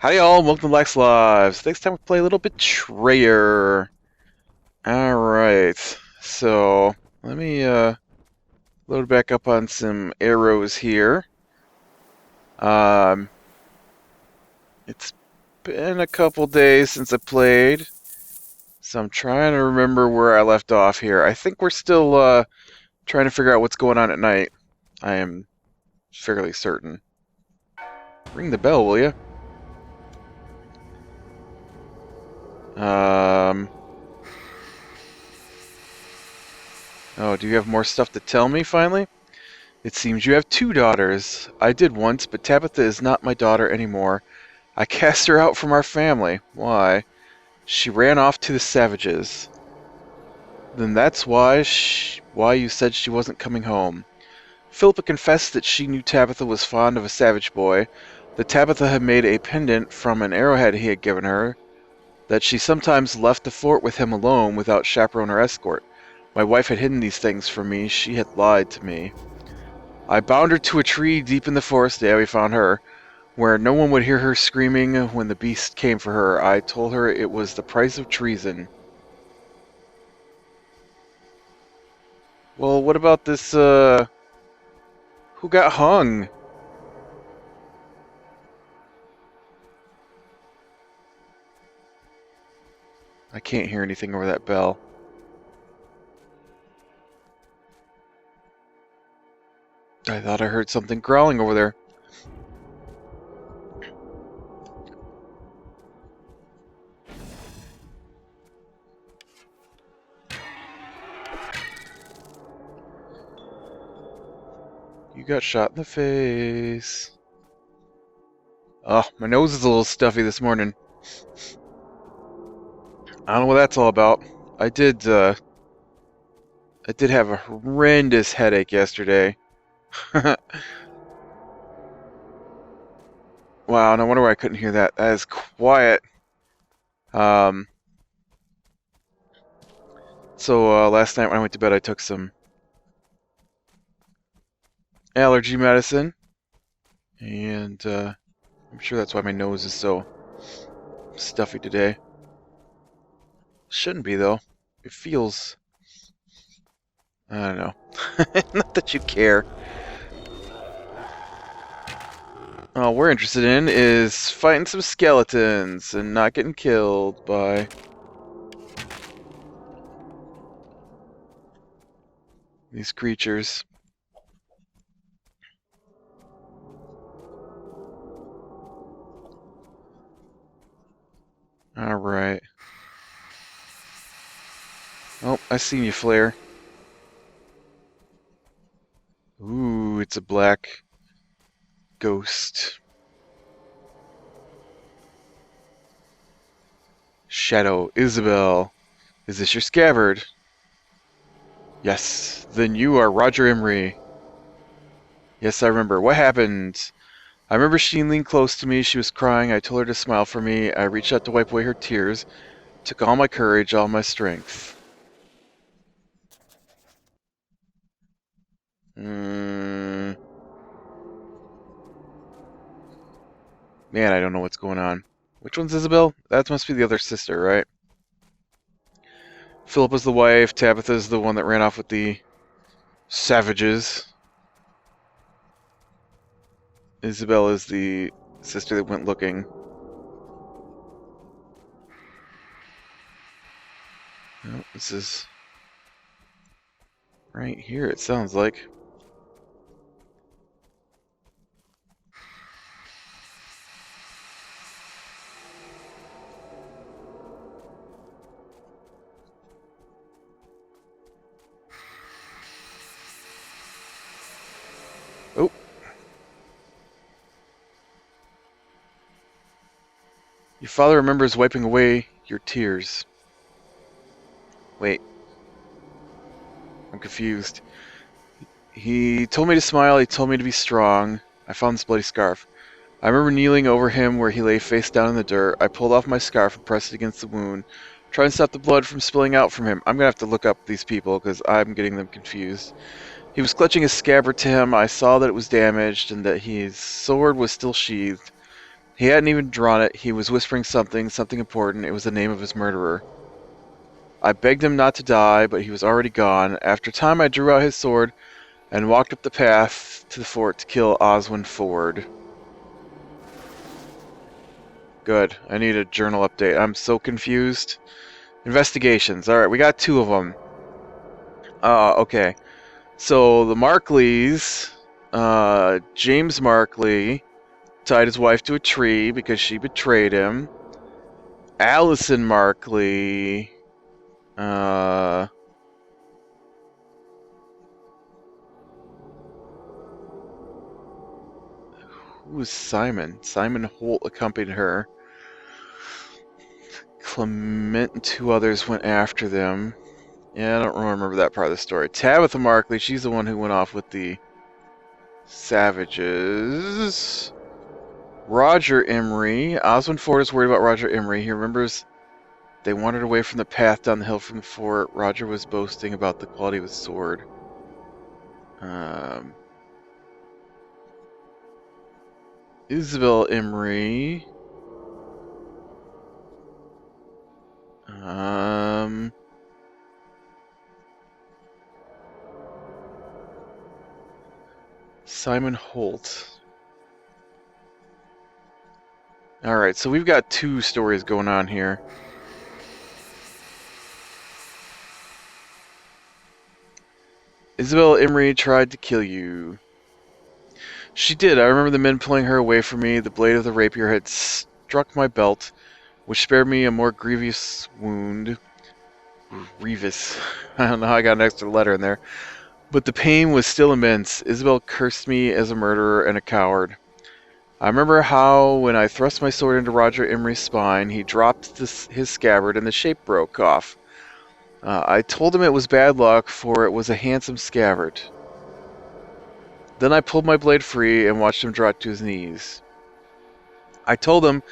Hi y'all, welcome to Lac Lives. Next time we play a little Betrayer. Alright, so let me load back up on some arrows here. Um, it's been a couple days since I played, so I'm trying to remember where I left off here. I think we're still trying to figure out what's going on at night. I am fairly certain. Ring the bell, will you? Oh, do you have more stuff to tell me finally? It seems you have two daughters. I did once, but Tabitha is not my daughter anymore. I cast her out from our family. Why? She ran off to the savages. Then that's why you said she wasn't coming home. Philippa confessed that she knew Tabitha was fond of a savage boy, that Tabitha had made a pendant from an arrowhead he had given her, that she sometimes left the fort with him alone without chaperone or escort. My wife had hidden these things from me. She had lied to me. I bound her to a tree deep in the forest, yeah, we found her, where no one would hear her screaming when the beast came for her. I told her it was the price of treason. Well, what about this, who got hung? I can't hear anything over that bell. I thought I heard something growling over there. You got shot in the face. Oh, my nose is a little stuffy this morning. I don't know what that's all about. I did have a horrendous headache yesterday. Wow, no wonder why I couldn't hear that. That is quiet. Um, so last night when I went to bed, I took some allergy medicine, and I'm sure that's why my nose is so stuffy today. Shouldn't be, though. It feels... I don't know. Not that you care. All we're interested in is fighting some skeletons and not getting killed by these creatures. Alright. Oh, I seen you, Flare. Ooh, it's a black ghost. Shadow, Isabel. Is this your scabbard? Yes. Then you are Roger Emery. Yes, I remember. What happened? I remember she leaned close to me. She was crying. I told her to smile for me. I reached out to wipe away her tears. Took all my courage, all my strength. Man, I don't know what's going on. Which one's Isabel? That must be the other sister, right? Philippa's the wife. Tabitha's the one that ran off with the savages. Isabel is the sister that went looking. Oh, this is right here, it sounds like. Oh. Your father remembers wiping away your tears. Wait. I'm confused. He told me to smile, he told me to be strong. I found this bloody scarf. I remember kneeling over him where he lay face down in the dirt. I pulled off my scarf and pressed it against the wound, trying to stop the blood from spilling out from him. I'm gonna have to look up these people because I'm getting them confused. He was clutching his scabbard to him. I saw that it was damaged and that his sword was still sheathed. He hadn't even drawn it. He was whispering something important. It was the name of his murderer. I begged him not to die, but he was already gone. After a time, I drew out his sword and walked up the path to the fort to kill Oswin Ford. Good. I need a journal update. I'm so confused. Investigations. Alright, we got 2 of them. Okay. So, the Markleys, James Markley tied his wife to a tree because she betrayed him. Allison Markley, who was Simon? Simon Holt accompanied her. Clement and 2 others went after them. Yeah, I don't remember that part of the story. Tabitha Markley, she's the one who went off with the savages. Roger Emery. Osmond Ford is worried about Roger Emery. He remembers they wandered away from the path down the hill from the fort. Roger was boasting about the quality of his sword. Isabel Emery. Simon Holt. Alright, so we've got 2 stories going on here. Isabel Emery tried to kill you. She did. I remember the men pulling her away from me. The blade of the rapier had struck my belt, which spared me a more grievous wound. Grievous. I don't know how I got an extra letter in there. But the pain was still immense. Isabel cursed me as a murderer and a coward. I remember how, when I thrust my sword into Roger Emery's spine, he dropped his scabbard and the shape broke off. I told him it was bad luck, for it was a handsome scabbard. Then I pulled my blade free and watched him drop to his knees. I told him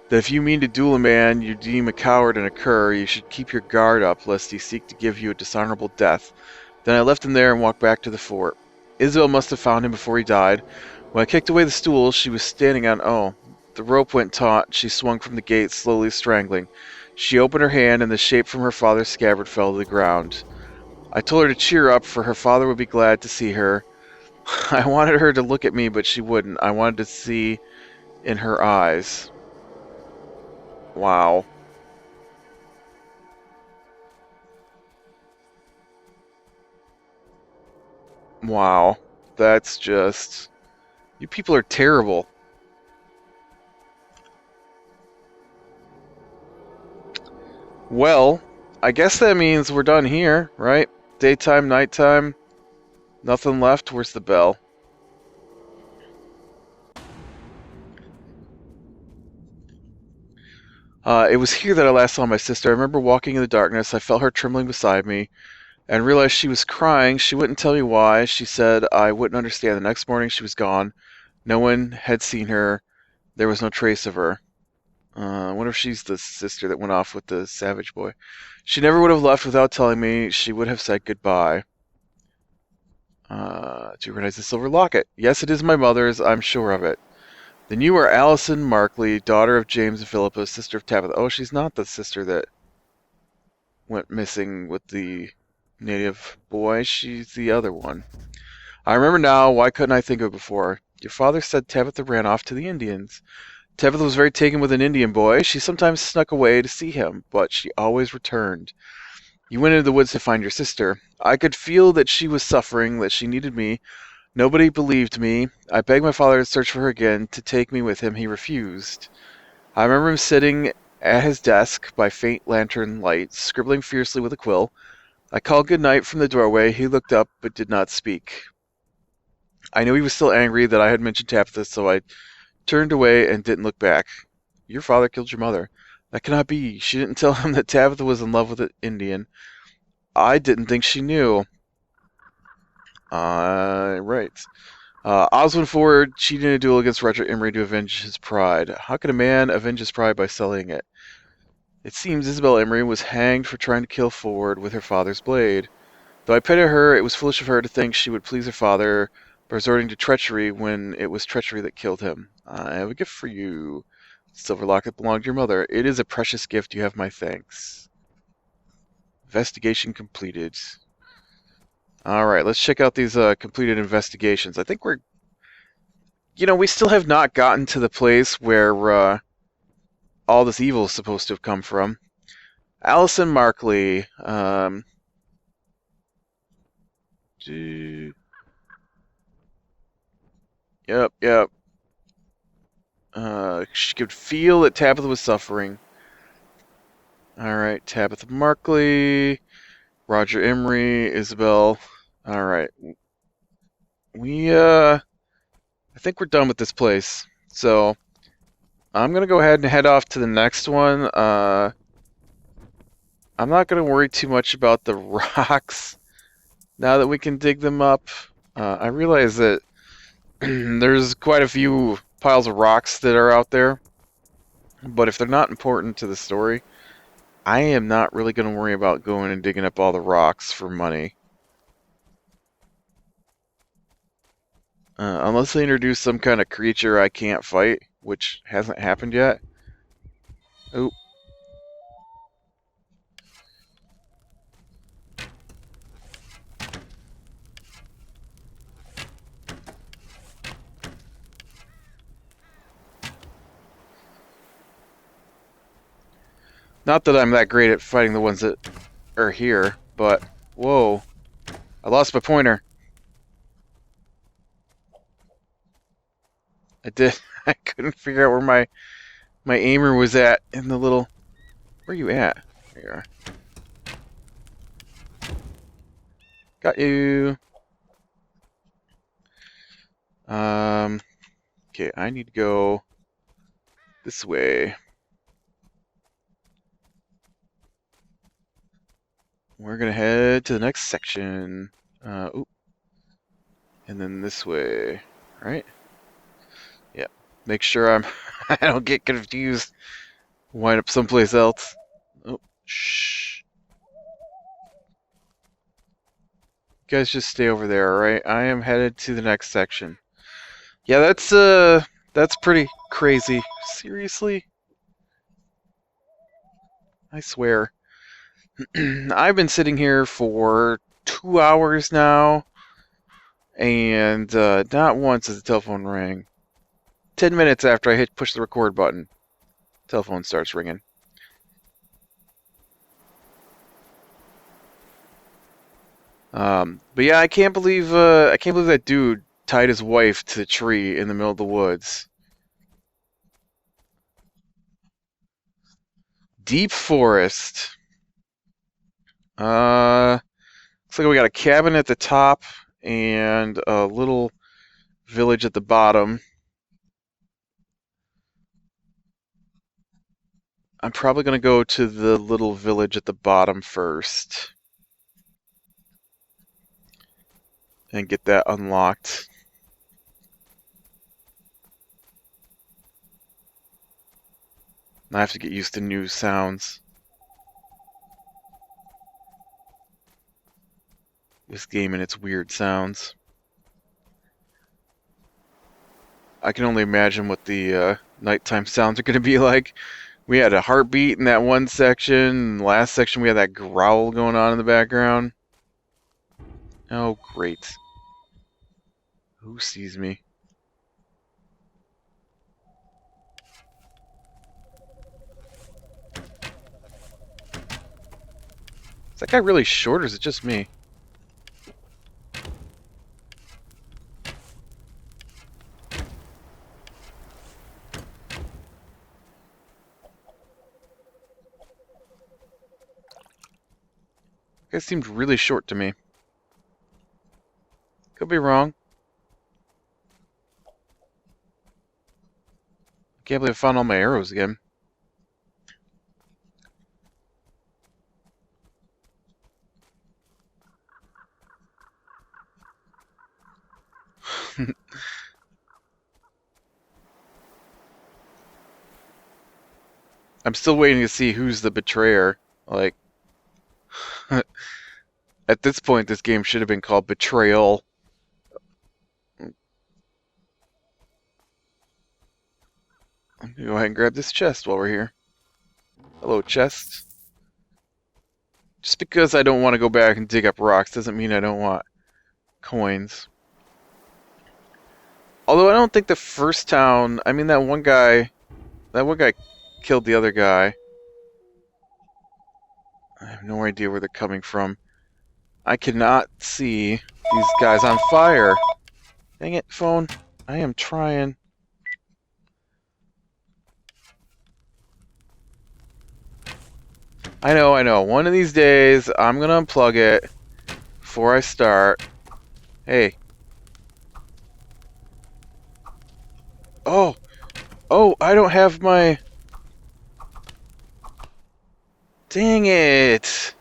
that if you mean to duel a man you deem a coward and a cur, you should keep your guard up, lest he seek to give you a dishonorable death. Then I left him there and walked back to the fort. Isabel must have found him before he died. When I kicked away the stool she was standing on, the rope went taut. She swung from the gate, slowly strangling. She opened her hand, and the shape from her father's scabbard fell to the ground. I told her to cheer up, for her father would be glad to see her. I wanted her to look at me, but she wouldn't. I wanted to see in her eyes. Wow. Wow. That's just... You people are terrible. Well, I guess that means we're done here, right? Daytime, nighttime, nothing left. Where's the bell? It was here that I last saw my sister. I remember walking in the darkness. I felt her trembling beside me and realized she was crying. She wouldn't tell me why. She said I wouldn't understand. The next morning she was gone. No one had seen her. There was no trace of her. I wonder if she's the sister that went off with the savage boy. She never would have left without telling me. She would have said goodbye. Do you recognize the silver locket? Yes, it is my mother's. I'm sure of it. Then you are Allison Markley, daughter of James and Philippa, sister of Tabitha. Oh, she's not the sister that went missing with the native boy. She's the other one. I remember now. Why couldn't I think of it before? Your father said Tabitha ran off to the Indians. Tabitha was very taken with an Indian boy. She sometimes snuck away to see him, but she always returned. You went into the woods to find your sister. I could feel that she was suffering, that she needed me. Nobody believed me. I begged my father to search for her again, to take me with him. He refused. I remember him sitting at his desk by faint lantern light, scribbling fiercely with a quill. I called good night from the doorway. He looked up, but did not speak. I knew he was still angry that I had mentioned Tabitha, so I turned away and didn't look back. Your father killed your mother. That cannot be. She didn't tell him that Tabitha was in love with an Indian. I didn't think she knew. Right. Oswald Ford cheated in a duel against Roger Emery to avenge his pride. How could a man avenge his pride by selling it? It seems Isabel Emery was hanged for trying to kill Ford with her father's blade. Though I pitied her, it was foolish of her to think she would please her father by resorting to treachery when it was treachery that killed him. I have a gift for you. Silver locket belonged to your mother. It is a precious gift. You have my thanks. Investigation completed. Alright, let's check out these completed investigations. I think we're... we still have not gotten to the place where all this evil is supposed to have come from. Allison Markley. Yep. She could feel that Tabitha was suffering. Alright, Tabitha Markley, Roger Emery, Isabel. Alright. I think we're done with this place. So, I'm gonna go ahead and head off to the next one. I'm not gonna worry too much about the rocks now that we can dig them up. I realize that there's quite a few piles of rocks that are out there, but if they're not important to the story, I am not really going to worry about going and digging up all the rocks for money. Unless they introduce some kind of creature I can't fight, which hasn't happened yet. Oh. Not that I'm that great at fighting the ones that are here, but... Whoa. I lost my pointer. I did. I couldn't figure out where my aimer was at in the little... Where are you at? There you are. Got you. Okay, I need to go this way. We're gonna head to the next section. Oop. And then this way, right? Yeah. Make sure I don't get confused. Wind up someplace else. Oh, shh. You guys just stay over there, alright? I am headed to the next section. Yeah, that's pretty crazy. Seriously? I swear. I've been sitting here for 2 hours now, and not once has the telephone rang. 10 minutes after I push the record button, telephone starts ringing. But yeah, I can't believe that dude tied his wife to the tree in the middle of the woods. Deep forest. Looks like we got a cabin at the top and a little village at the bottom. I'm probably going to go to the little village at the bottom first and get that unlocked. I have to get used to new sounds. This game and its weird sounds. I can only imagine what the nighttime sounds are going to be like. We had a heartbeat in that one section. Last section we had that growl going on in the background. Oh, great. Who sees me? Is that guy really short, or is it just me? That guy seemed really short to me. Could be wrong. I can't believe I found all my arrows again. I'm still waiting to see who's the betrayer. Like, at this point, this game should have been called Betrayal. Go ahead and grab this chest while we're here. Hello, chest. Just because I don't want to go back and dig up rocks doesn't mean I don't want coins. Although I don't think the first town... I mean, that one guy killed the other guy. I have no idea where they're coming from. I cannot see these guys on fire. Dang it, phone. I am trying. I know. One of these days, I'm gonna unplug it before I start. Hey. Oh, I don't have my... Dang it.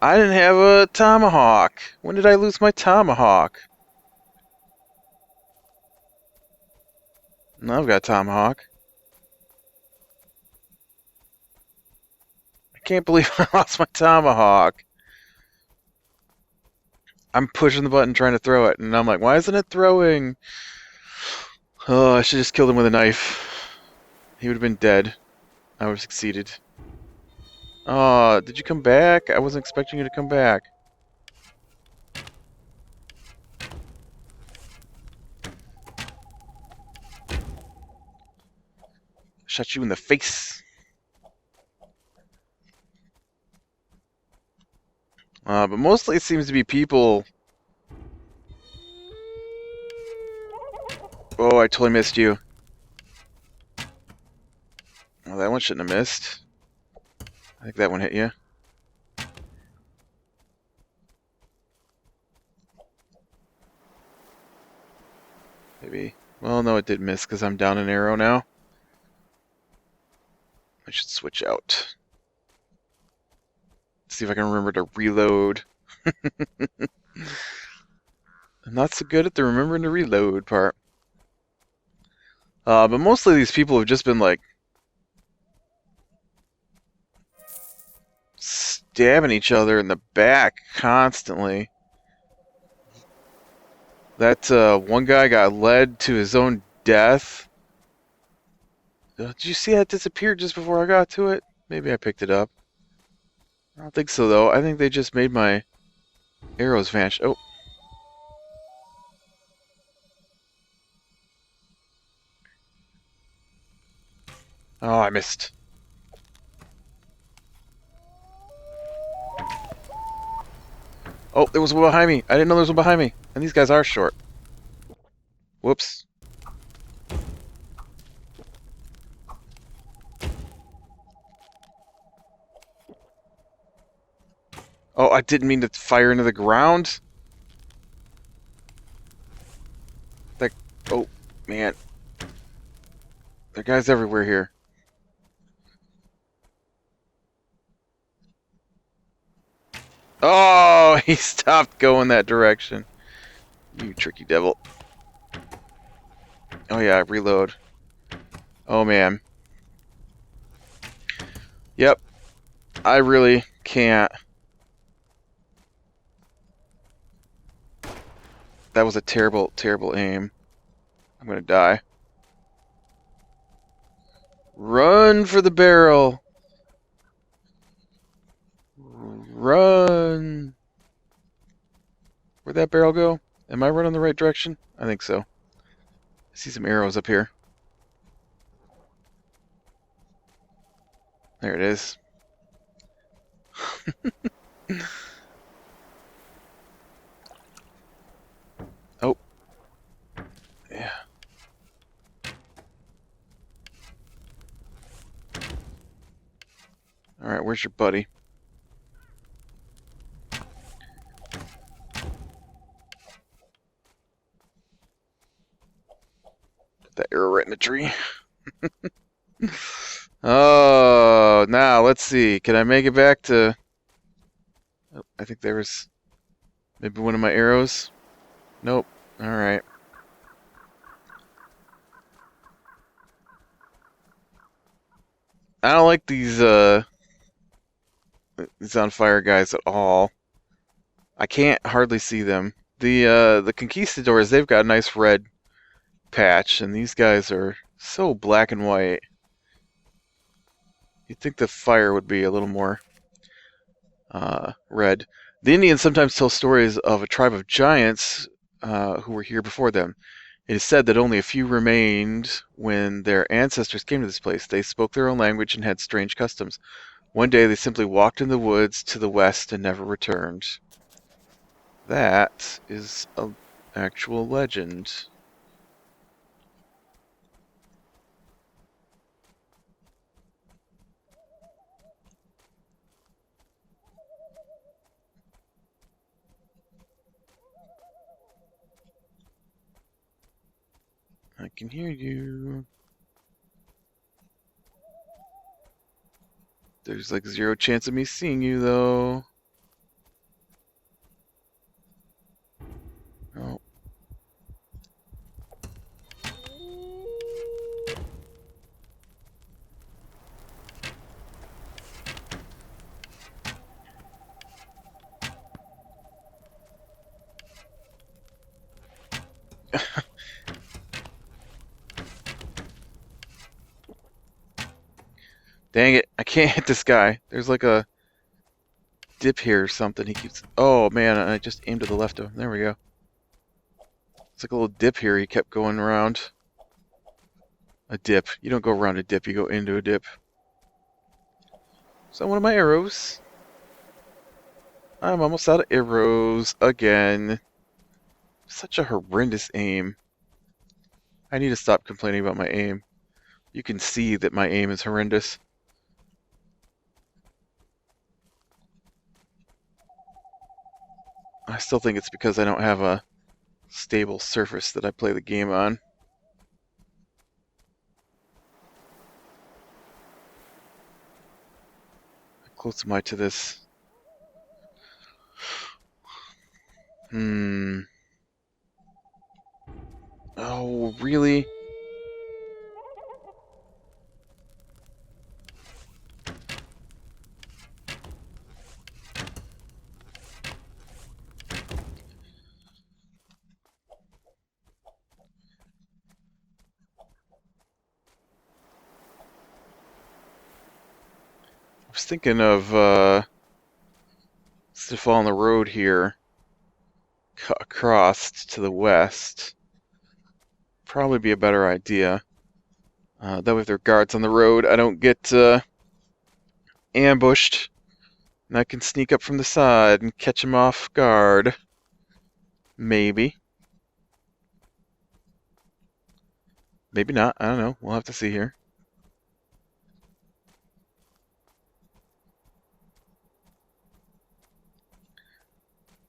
I didn't have a tomahawk. When did I lose my tomahawk? No, I've got a tomahawk. I can't believe I lost my tomahawk. I'm pushing the button trying to throw it, and I'm like, why isn't it throwing? Oh, I should just killed him with a knife. He would have been dead. I would have succeeded. Oh, did you come back? I wasn't expecting you to come back. Shot you in the face. But mostly it seems to be people... Oh, I totally missed you. Oh, that one shouldn't have missed. I think that one hit you. Maybe. Well, no, it did miss because I'm down an arrow now. I should switch out. See if I can remember to reload. I'm not so good at the remembering to reload part. But mostly these people have just been like stabbing each other in the back constantly. That one guy got led to his own death. Did you see that disappear just before I got to it? Maybe I picked it up. I don't think so, though. I think they just made my arrows vanish. Oh. Oh, I missed. Oh, there was one behind me. I didn't know there was one behind me. And these guys are short. Whoops. Oh, I didn't mean to fire into the ground. Like, oh, man. There are guys everywhere here. Oh, he stopped going that direction. You tricky devil. Oh yeah, reload. Oh man. Yep. I really can't. That was a terrible, terrible aim. I'm gonna die. Run for the barrel. Run. Where'd that barrel go? Am I running the right direction? I think so. I see some arrows up here. There it is. Oh. Yeah. Alright, where's your buddy? That arrow right in the tree. Oh, now let's see. Can I make it back to... Oh, I think there was maybe one of my arrows. Nope. Alright. I don't like these on fire guys at all. I can't hardly see them. The conquistadors, they've got a nice red patch, and these guys are So black and white. You'd think the fire would be a little more red. The Indians sometimes tell stories of a tribe of giants who were here before them. It is said that only a few remained when their ancestors came to this place. They spoke their own language and had strange customs. One day they simply walked in the woods to the west and never returned. That is an actual legend. I can hear you. There's like 0 chance of me seeing you, though. Oh. Dang it, I can't hit this guy. There's like a dip here or something. He keeps... Oh, man, I just aimed to the left of him. There we go. It's like a little dip here. He kept going around. A dip. You don't go around a dip, you go into a dip. So one of my arrows. I'm almost out of arrows again. Such a horrendous aim. I need to stop complaining about my aim. You can see that my aim is horrendous. I still think it's because I don't have a stable surface that I play the game on. How close am I to this? Oh, really? I was thinking of, to fall on the road here, across to the west. Probably be a better idea. That way if there are guards on the road, I don't get ambushed. And I can sneak up from the side and catch them off guard. Maybe. Maybe not. I don't know. We'll have to see here.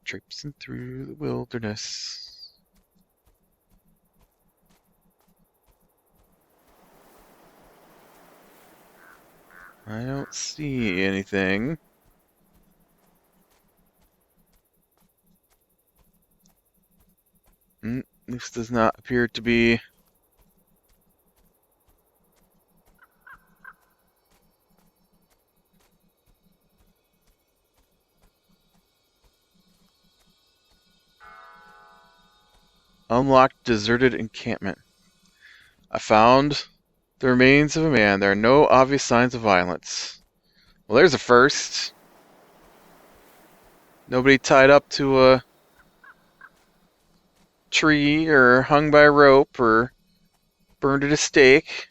Traipsing through the wilderness. I don't see anything. This does not appear to be... Unlocked deserted encampment. I found the remains of a man. There are no obvious signs of violence. Well, there's a first. Nobody tied up to a tree or hung by a rope or burned at a stake.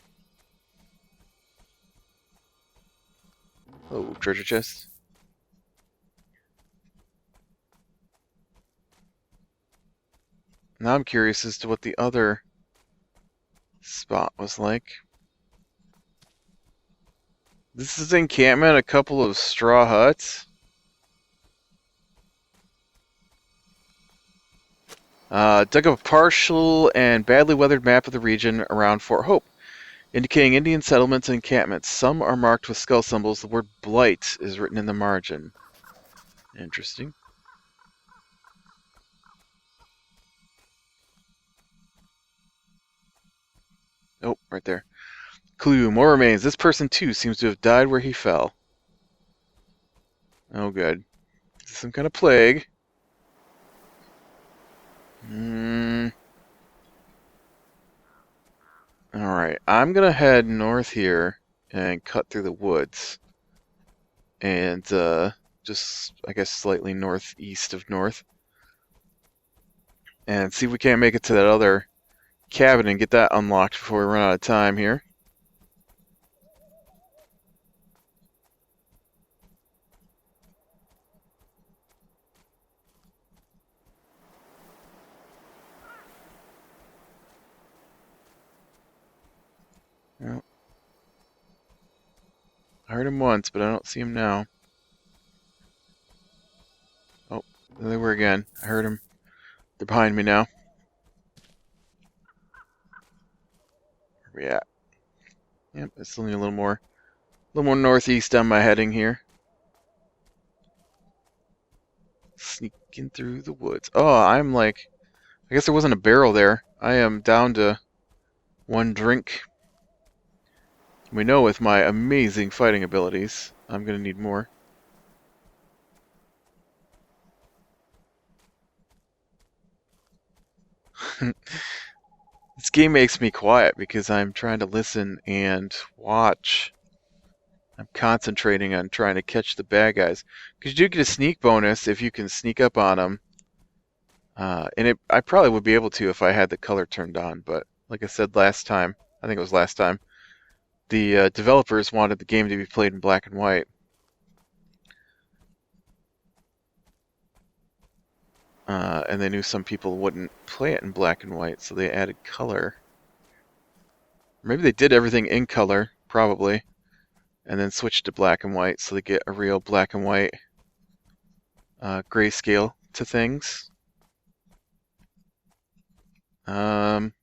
Oh, treasure chest. Now I'm curious as to what the other spot was like. This is encampment, a couple of straw huts. Dug up a partial and badly weathered map of the region around Fort Hope, indicating Indian settlements and encampments. Some are marked with skull symbols. The word blight is written in the margin. Interesting. Oh, right there. Clue, more remains. This person too seems to have died where he fell. Oh, good. Is this some kind of plague? Alright, I'm gonna head north here and cut through the woods. And, just, I guess, slightly northeast of north. And see if we can't make it to that other cabin and get that unlocked before we run out of time here. Well, I heard him once, but I don't see him now. Oh, there they were again. I heard him. They're behind me now. Where we at? Yep, I still need a little more northeast on my heading here. Sneaking through the woods. Oh, I'm like, I guess there wasn't a barrel there. I am down to one drink. We know with my amazing fighting abilities, I'm gonna need more. This game makes me quiet because I'm trying to listen and watch. I'm concentrating on trying to catch the bad guys. Because you do get a sneak bonus if you can sneak up on them. I probably would be able to if I had the color turned on. But like I said last time, I think it was last time, the developers wanted the game to be played in black and white. And they knew some people wouldn't play it in black and white, so they added color. Maybe they did everything in color, probably, and then switched to black and white so they get a real black and white grayscale to things. Alright.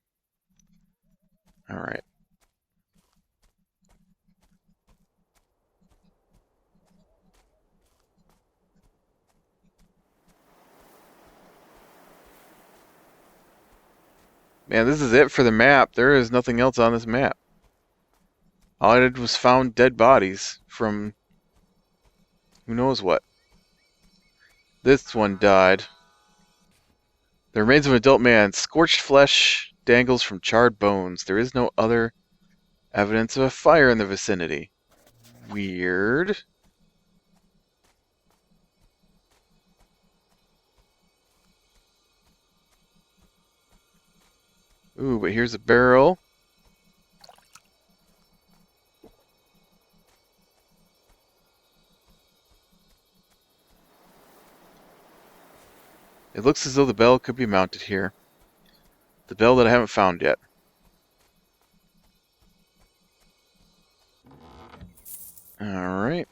Man, this is it for the map. There is nothing else on this map. All I did was found dead bodies from who knows what. This one died. The remains of an adult man. Scorched flesh dangles from charred bones. There is no other evidence of a fire in the vicinity. Weird. Ooh, but here's a barrel. It looks as though the bell could be mounted here. The bell that I haven't found yet. Alright.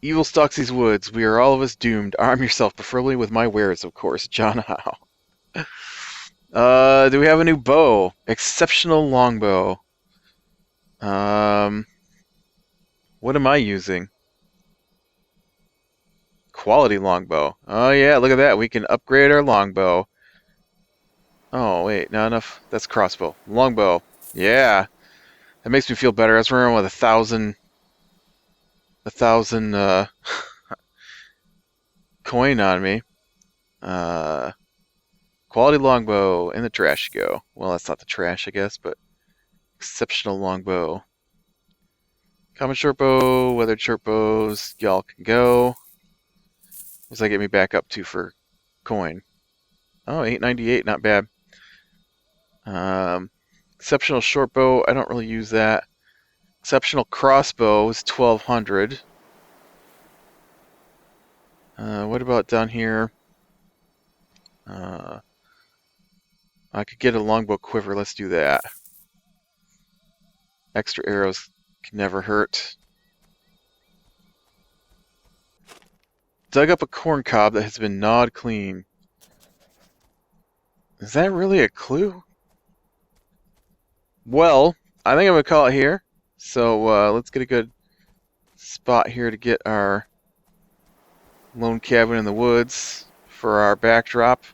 Evil stalks these woods. We are all of us doomed. Arm yourself, preferably with my wares, of course. John Howe. Do we have a new bow? Exceptional longbow. What am I using? Quality longbow. Oh yeah, look at that. We can upgrade our longbow. Oh wait, not enough. That's crossbow. Longbow. Yeah. That makes me feel better. I was running with a thousand coin on me. Quality longbow in the trash you go. Well, that's not the trash, I guess, but exceptional longbow. Common shortbow, weathered shortbows, y'all can go. What does that get me back up to for coin? Oh, 898, not bad. Exceptional shortbow, I don't really use that. Exceptional crossbow is 1200. What about down here? I could get a longbow quiver. Let's do that. Extra arrows can never hurt. Dug up a corn cob that has been gnawed clean. Is that really a clue? Well, I think I'm going to call it here. So let's get a good spot here to get our lone cabin in the woods for our backdrop.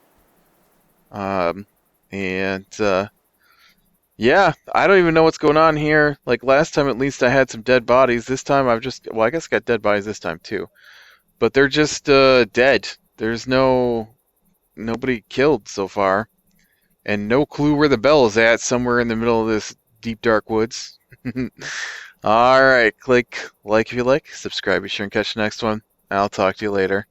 Yeah, I don't even know what's going on here. Like last time, at least I had some dead bodies. This time I've just, well, I guess I got dead bodies this time too. But they're just dead. There's nobody killed so far. and no clue where the bell is at, somewhere in the middle of this deep, dark woods. Alright, click like if you like, subscribe, be sure and catch the next one. I'll talk to you later.